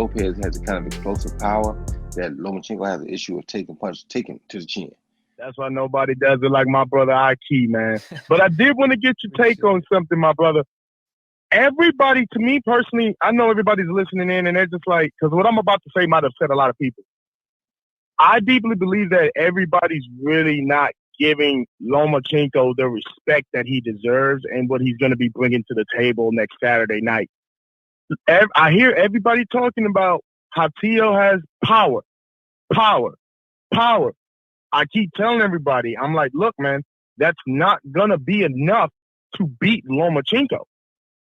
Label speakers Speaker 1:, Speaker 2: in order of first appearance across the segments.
Speaker 1: Lopez has a kind of explosive power that Lomachenko has an issue of taking to the chin.
Speaker 2: That's why nobody does it like my brother AKHi, man. But I did want to get your take on something, my brother. Everybody, to me personally, I know everybody's listening in and they're just like, because what I'm about to say might upset a lot of people. I deeply believe that everybody's really not giving Lomachenko the respect that he deserves and what he's going to be bringing to the table next Saturday night. I hear everybody talking about how Teo has power. I keep telling everybody, I'm like, look, man, that's not going to be enough to beat Lomachenko.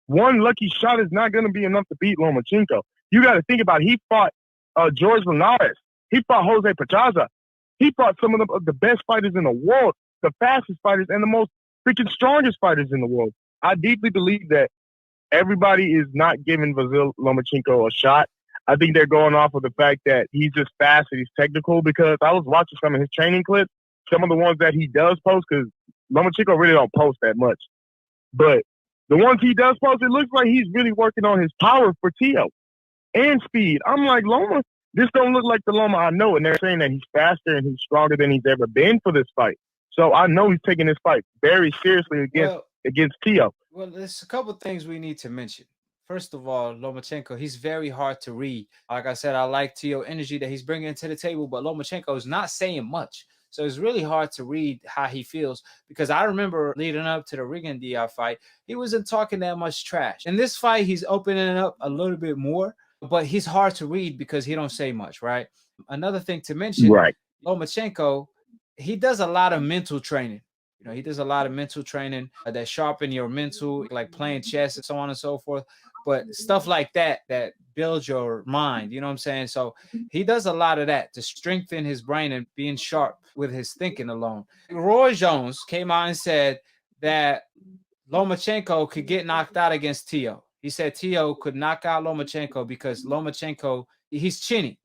Speaker 2: One lucky shot is not going to be enough to beat Lomachenko. You got to think about it. He fought George Linares. He fought Jose Pedraza. He fought some of the best fighters in the world, the fastest fighters, and the most freaking strongest fighters in the world. I deeply believe that everybody is not giving Vasyl Lomachenko a shot. I think they're going off of the fact that he's just fast and he's technical, because I was watching some of his training clips, some of the ones that he does post, because Lomachenko really don't post that much. But the ones he does post, it looks like he's really working on his power for Teo and speed. I'm like, Loma, this don't look like the Loma I know. And they're saying that he's faster and he's stronger than he's ever been for this fight. So I know he's taking this fight very seriously against Teo.
Speaker 3: Well, there's a couple things we need to mention. First of all, Lomachenko, he's very hard to read. Like I said, I like Teo energy that he's bringing to the table, but Lomachenko is not saying much. So it's really hard to read how he feels, because I remember leading up to the Rigondeaux fight, he wasn't talking that much trash. In this fight, he's opening up a little bit more, but he's hard to read because he don't say much, right? Another thing to mention, right? Lomachenko, he does a lot of mental training. You know, he does a lot of mental training that sharpen your mental, like playing chess and so on and so forth. But stuff like that builds your mind, you know what I'm saying? So he does a lot of that to strengthen his brain and being sharp with his thinking alone. Roy Jones came out and said that Lomachenko could get knocked out against Teo. He said Teo could knock out Lomachenko because Lomachenko, he's chinny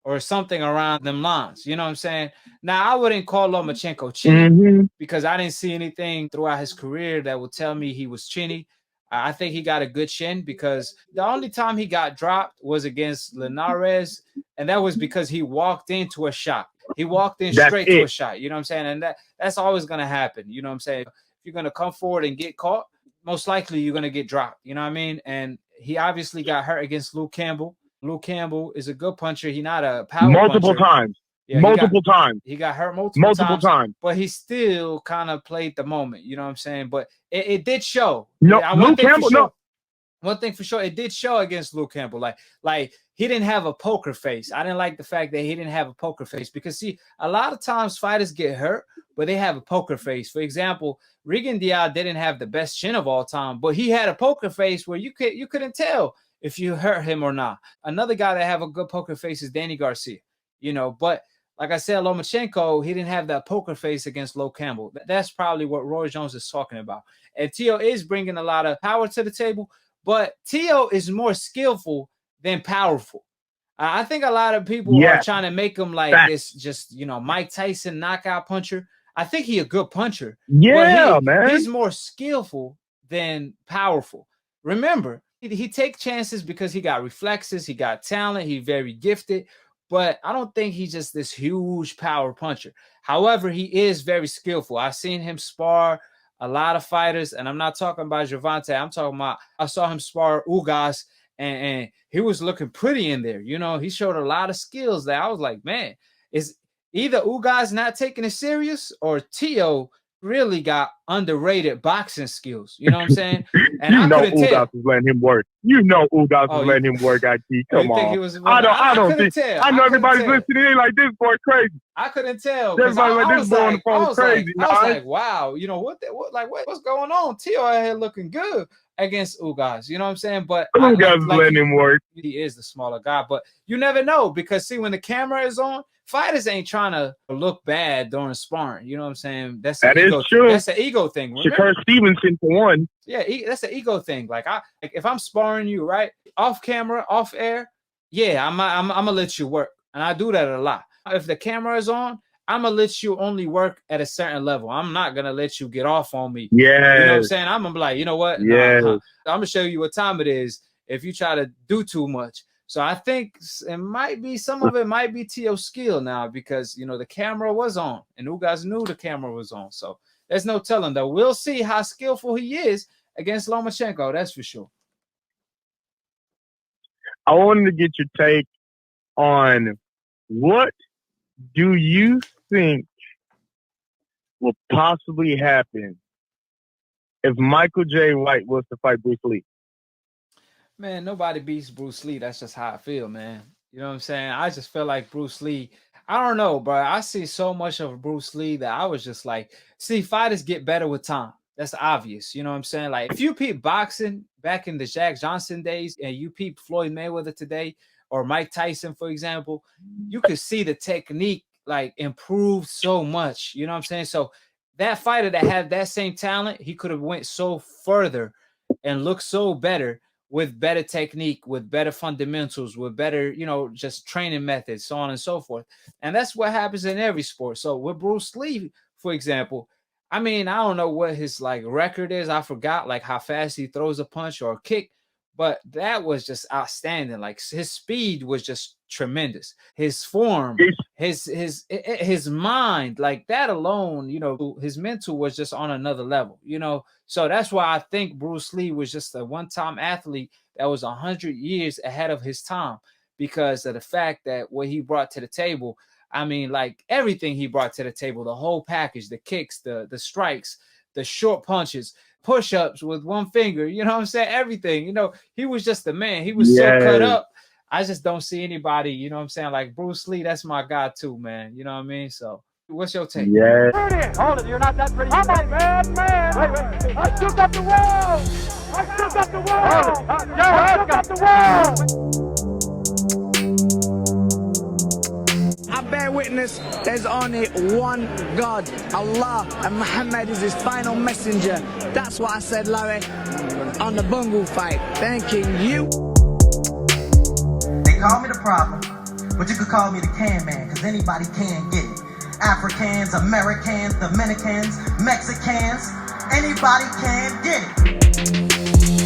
Speaker 3: or something around them lines. You know what I'm saying? Now, I wouldn't call Lomachenko chinny because I didn't see anything throughout his career that would tell me he was chinny. I think he got a good chin, because the only time he got dropped was against Linares, and that was because he walked into a shot. He walked in straight to a shot. You know what I'm saying? And that's always going to happen. You know what I'm saying? If you're going to come forward and get caught, most likely you're going to get dropped. You know what I mean? And he obviously got hurt against Luke Campbell. Luke Campbell is a good puncher. He's not a power
Speaker 2: multiple
Speaker 3: puncher.
Speaker 2: Times. Yeah, multiple times.
Speaker 3: He got hurt multiple times. But he still kind of played the moment. You know what I'm saying? But it did show.
Speaker 2: No, Luke Campbell, no.
Speaker 3: One thing for sure, it did show against Luke Campbell. Like he didn't have a poker face. I didn't like the fact that he didn't have a poker face, because see, a lot of times fighters get hurt, but they have a poker face. For example, Rigondeaux didn't have the best chin of all time, but he had a poker face where you couldn't tell if you hurt him or not. Another guy that have a good poker face is Danny Garcia. You know, but like I said, Lomachenko, he didn't have that poker face against Luke Campbell. That's probably what Roy Jones is talking about. And Teo is bringing a lot of power to the table, but Teo is more skillful than powerful. I think a lot of people are trying to make him like this, just, you know, Mike Tyson knockout puncher. I think he's a good puncher.
Speaker 2: Yeah, man.
Speaker 3: He's more skillful than powerful. Remember, he takes chances because he got reflexes, he got talent, he's very gifted. But I don't think he's just this huge power puncher. However, he is very skillful. I've seen him spar a lot of fighters, and I'm not talking about Gervonta. I'm talking about, I saw him spar Ugas, and he was looking pretty in there. You know, he showed a lot of skills that I was like, man, is either Ugas not taking it serious or Teo really got underrated boxing skills. You know what I'm saying? And
Speaker 2: you know Ugas was letting him work. You know Ugas was letting him work, AKHi. Come on. I don't think. I know everybody's listening in like, this boy crazy.
Speaker 3: I couldn't tell.
Speaker 2: Everybody like, this boy on the phone crazy.
Speaker 3: I was like, wow. You know, what's going on? Teo out here looking good against Ugas. You know what I'm saying? But
Speaker 2: Ugas is letting him work.
Speaker 3: He is the smaller guy. But you never know, because, see, when the camera is on, fighters ain't trying to look bad during sparring. You know what I'm saying?
Speaker 2: That is true.
Speaker 3: That's an ego thing.
Speaker 2: Shakur Stevenson for one.
Speaker 3: Yeah, that's an ego thing. Like if I'm sparring you, right, off camera, off air, yeah, I'm gonna let you work, and I do that a lot. If the camera is on, I'm gonna let you only work at a certain level. I'm not gonna let you get off on me.
Speaker 2: Yeah,
Speaker 3: you know what I'm saying? I'm gonna be like, you know what?
Speaker 2: Yeah,
Speaker 3: I'm gonna show you what time it is if you try to do too much. So I think it might be, some of it might be Tio's skill now, because, you know, the camera was on and Ugas knew the camera was on. So there's no telling, though. We'll see how skillful he is against Lomachenko. That's for sure.
Speaker 2: I wanted to get your take on what do you think will possibly happen if Michael J. White was to fight Bruce Lee?
Speaker 3: Man, nobody beats Bruce Lee. That's just how I feel, man. You know what I'm saying? I just feel like Bruce Lee, I don't know, bro. I see so much of Bruce Lee that I was just like, see, fighters get better with time. That's obvious. You know what I'm saying? Like, if you peep boxing back in the Jack Johnson days and you peep Floyd Mayweather today, or Mike Tyson, for example, you could see the technique like improve so much. You know what I'm saying? So that fighter that had that same talent, he could have went so further and looked so better with better technique, with better fundamentals, with better, you know, just training methods, so on and so forth. And that's what happens in every sport. So with Bruce Lee, for example, I mean, I don't know what his like record is. I forgot like how fast he throws a punch or a kick, but that was just outstanding. Like his speed was just tremendous. His form, his mind, like that alone, you know, his mental was just on another level, you know. So that's why I think Bruce Lee was just a one-time athlete that was 100 years ahead of his time, because of the fact that what he brought to the table. I mean, like everything he brought to the table, the whole package, the kicks, the strikes, the short punches, push-ups with one finger, you know what I'm saying? Everything, you know, he was just the man. He was so cut up. I just don't see anybody, you know what I'm saying? Like Bruce Lee, that's my guy too, man. You know what I mean? So what's your take?
Speaker 2: Yeah.
Speaker 4: Hold it, you're not that pretty. I'm a bad man. Wait. I took up the wall. I took up the wall. I took up the wall.
Speaker 5: I bear witness, there's only one God, Allah, and Muhammad is his final messenger. That's what I said, Larry, on the Bungle fight. Thanking you.
Speaker 6: They call me the problem, but you could call me the can man, because anybody can get it. Africans, Americans, Dominicans, Mexicans, anybody can get it.